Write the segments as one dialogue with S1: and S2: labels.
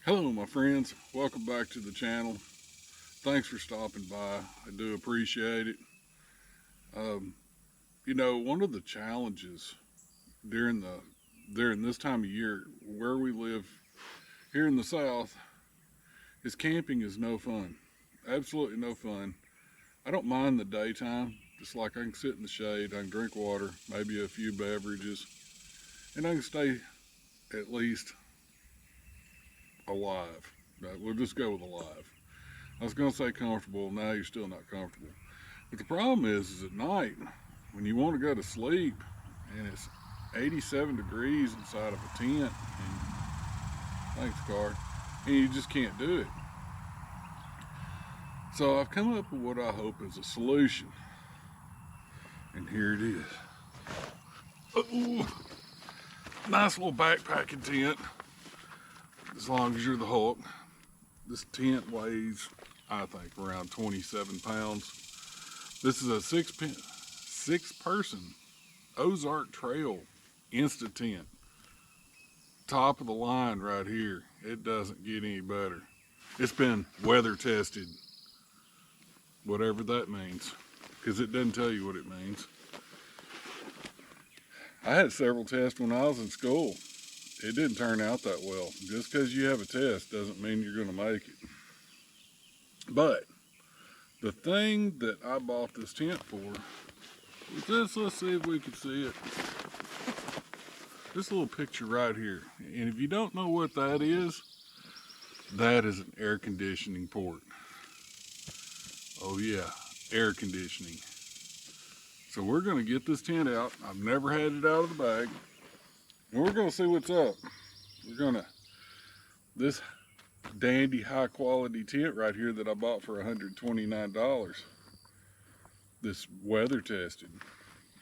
S1: Hello my friends, welcome back to the channel. Thanks for stopping by. I do appreciate it. Um, one of the challenges during this time of year where we live here in the South is camping is no fun. Absolutely no fun. I don't mind the daytime, just like I can sit in the shade, I can drink water, maybe a few beverages, and I can stay at least alive. We'll just go with alive. I was going to say comfortable, now you're still not comfortable. But the problem is at night, when you want to go to sleep and it's 87 degrees inside of a tent, and thanks, car, and you just can't do it. So I've come up with what I hope is a solution. And here it is. Ooh, nice little backpacking tent, as long as you're the Hulk. This tent weighs, I think, around 27 pounds. This is a six person Ozark Trail Insta tent. Top of the line right here. It doesn't get any better. It's been weather tested, whatever that means, because it doesn't tell you what it means. I had several tests when I was in school. It didn't turn out that well. Just because you have a test doesn't mean you're going to make it. But the thing that I bought this tent for was this. Let's see if we can see it. This little picture right here. And if you don't know what that is an air conditioning port. Oh yeah, air conditioning. So we're gonna get this tent out. I've never had it out of the bag. And we're gonna see what's up. This dandy high quality tent right here that I bought for $129. This weather tested.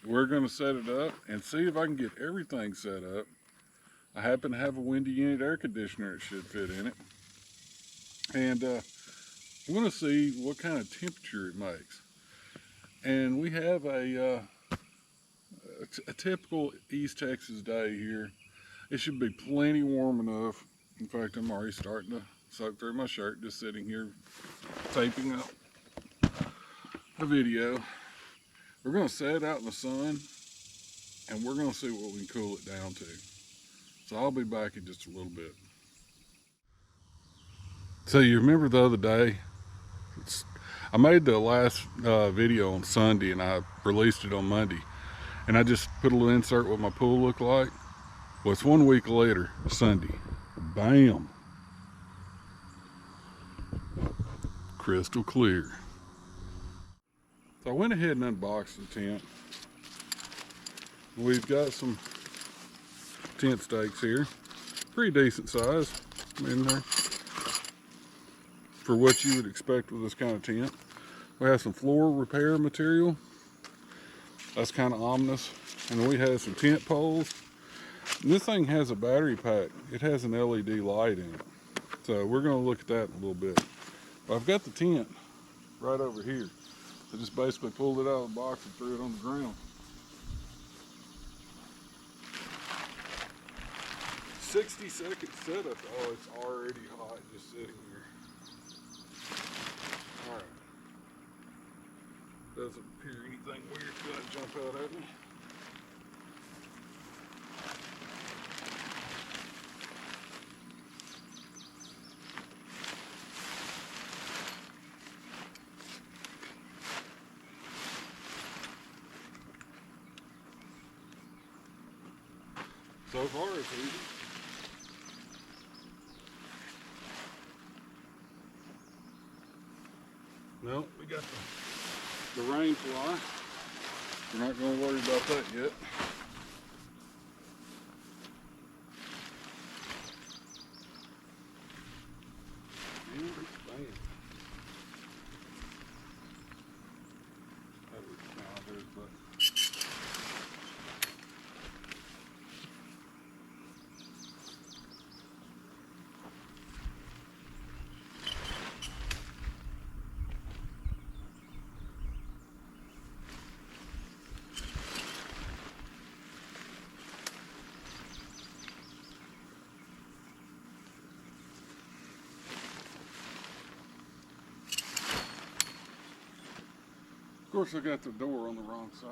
S1: We're gonna set it up and see if I can get everything set up. I happen to have a windy unit air conditioner that should fit in it. And I'm gonna see what kind of temperature it makes. And we have a typical East Texas day here. It should be plenty warm enough. In fact, I'm already starting to soak through my shirt just sitting here taping up a video. We're going to set it out in the sun and we're going to see what we can cool it down to. So I'll be back in just a little bit. So you remember the other day, I made the last video on Sunday and I released it on Monday. And I just put a little insert what my pool looked like. Well, it's 1 week later, Sunday. Bam. Crystal clear. So I went ahead and unboxed the tent. We've got some tent stakes here. Pretty decent size in there for what you would expect with this kind of tent. We have some floor repair material. That's kind of ominous. And then we have some tent poles. And this thing has a battery pack. It has an LED light in it. So we're going to look at that in a little bit. But I've got the tent right over here. I just basically pulled it out of the box and threw it on the ground. 60-second setup. Oh, it's already hot just sitting here. Alright. Doesn't appear anything weird going to jump out at me. So far it's easy. No, we got the rain fly. We're not going to worry about that yet. And bam. That was, there's a button. Of course, I got the door on the wrong side.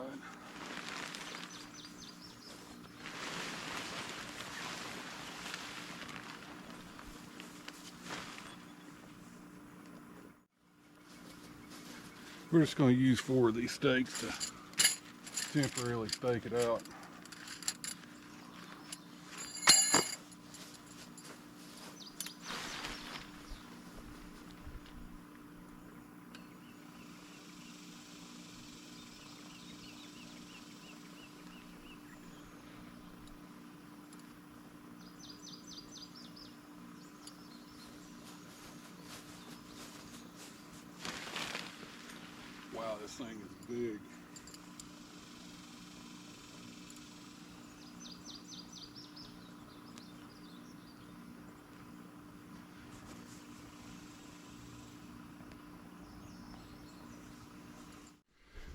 S1: We're just going to use 4 of these stakes to temporarily stake it out. Wow, this thing is big.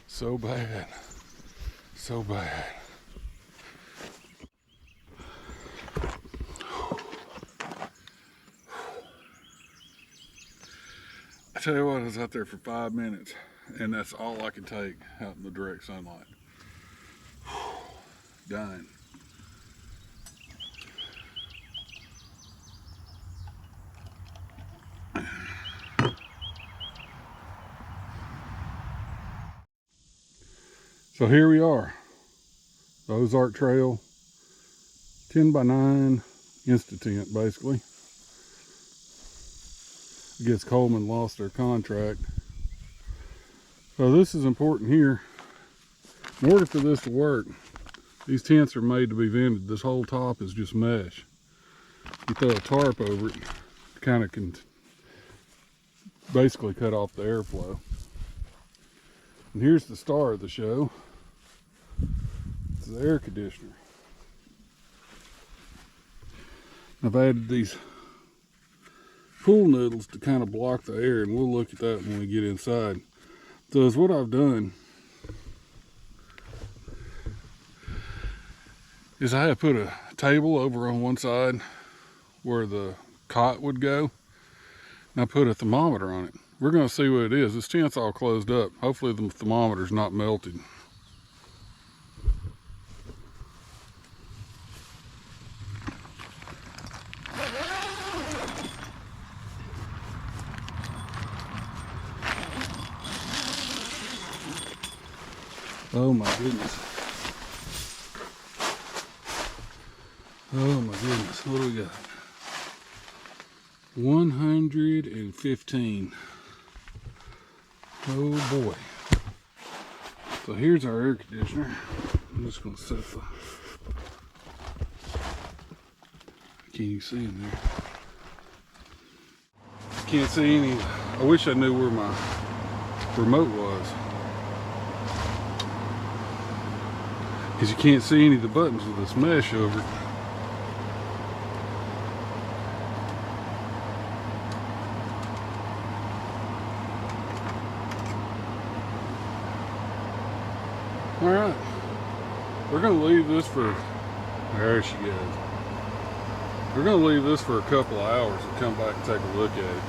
S1: So bad. So bad. I tell you what, I was out there for 5 minutes, and that's all I could take out in the direct sunlight. Dying. So here we are, the Ozark Trail, 10 by 9 Insta-tent basically. I guess Coleman lost their contract. So this is important here. In order for this to work, these tents are made to be vented. This whole top is just mesh. You throw a tarp over it, kind of can basically cut off the airflow. And here's the star of the show. It's the air conditioner. I've added these pool noodles to kind of block the air, and we'll look at that when we get inside. So what I've done is I have put a table over on one side where the cot would go, and I put a thermometer on it. We're going to see what it is. This tent's all closed up. Hopefully the thermometer's not melted. Oh my goodness. Oh my goodness. What do we got? 115. Oh boy. So here's our air conditioner. I'm just going to set the... Can you see in there? Can't see any. I wish I knew where my remote was, because you can't see any of the buttons with this mesh over it. All right, we're gonna leave this for, there she goes. We're gonna leave this for a couple of hours and come back and take a look at it.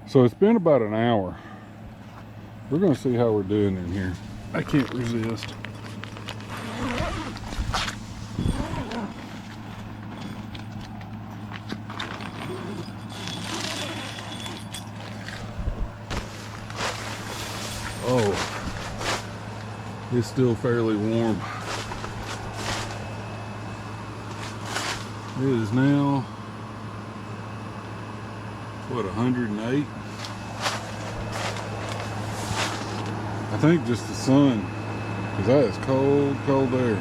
S1: So it's been about an hour. We're gonna see how we're doing in here. I can't resist. Oh, it's still fairly warm. It is now, what, 108? I think just the sun, because that is cold, cold air.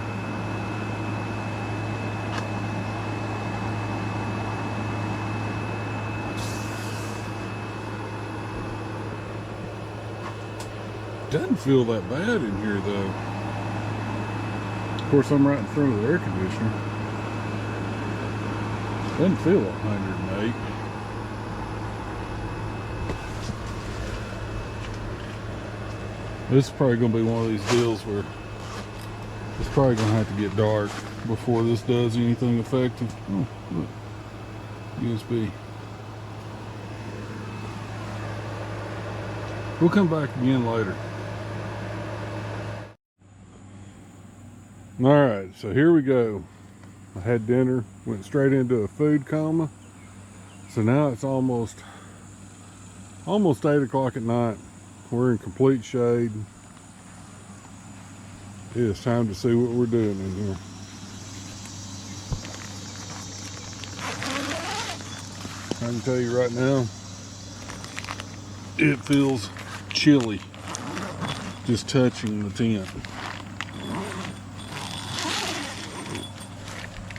S1: Doesn't feel that bad in here though. Of course, I'm right in front of the air conditioner. Doesn't feel 108. This is probably going to be one of these deals where it's probably going to have to get dark before this does anything effective. Oh, look. USB. We'll come back again later. All right, so here we go. I had dinner, went straight into a food coma. So now it's almost 8 o'clock at night. We're in complete shade. It is time to see what we're doing in here. I can tell you right now, it feels chilly just touching the tent.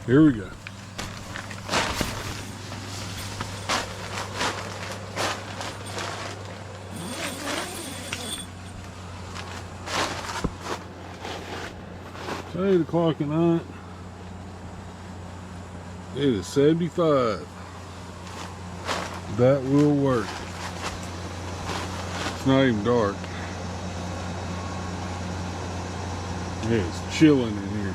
S1: Here we go. It's 8 o'clock at night. It is 75. That will work. It's not even dark. It's chilling in here.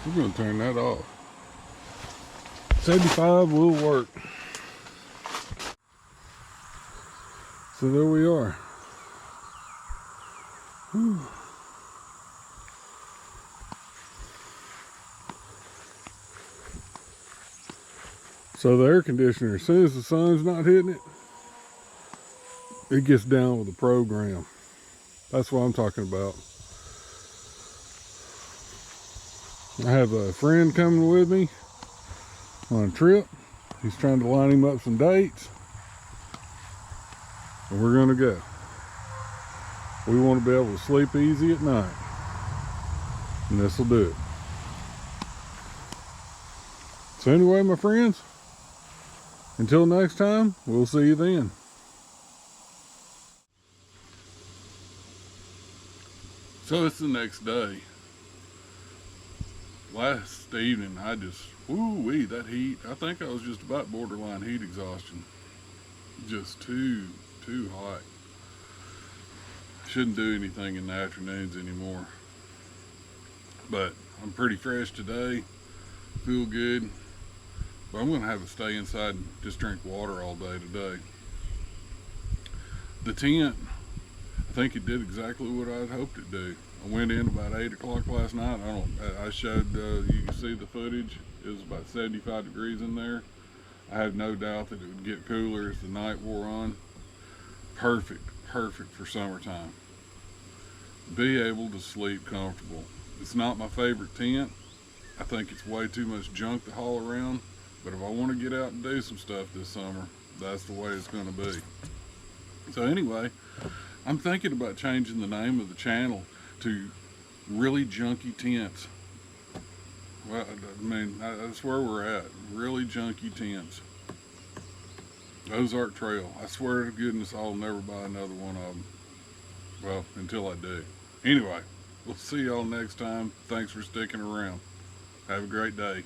S1: We're going to turn that off. 75 will work. So there we are. Whew. So the air conditioner, as soon as the sun's not hitting it, it gets down with the program. That's what I'm talking about. I have a friend coming with me on a trip. He's trying to line him up some dates. And we're gonna go. We want to be able to sleep easy at night. And this will do it. So anyway, my friends, until next time, we'll see you then. So it's the next day. Last evening, I just, woo-wee, that heat. I think I was just about borderline heat exhaustion. Just too hot. Shouldn't do anything in the afternoons anymore. But I'm pretty fresh today. Feel good. But I'm going to have to stay inside and just drink water all day today. The tent, I think it did exactly what I'd hoped it'd do. I went in about 8 o'clock last night. I showed, you can see the footage. It was about 75 degrees in there. I have no doubt that it would get cooler as the night wore on. Perfect for summertime. Be able to sleep comfortable. It's not my favorite tent. I think it's way too much junk to haul around. But if I want to get out and do some stuff this summer, that's the way it's going to be. So anyway, I'm thinking about changing the name of the channel to Really Junky Tents. Well, I mean, that's where we're at. Really Junky Tents. Ozark Trail. I swear to goodness I'll never buy another one of them. Well, until I do. Anyway, we'll see y'all next time. Thanks for sticking around. Have a great day.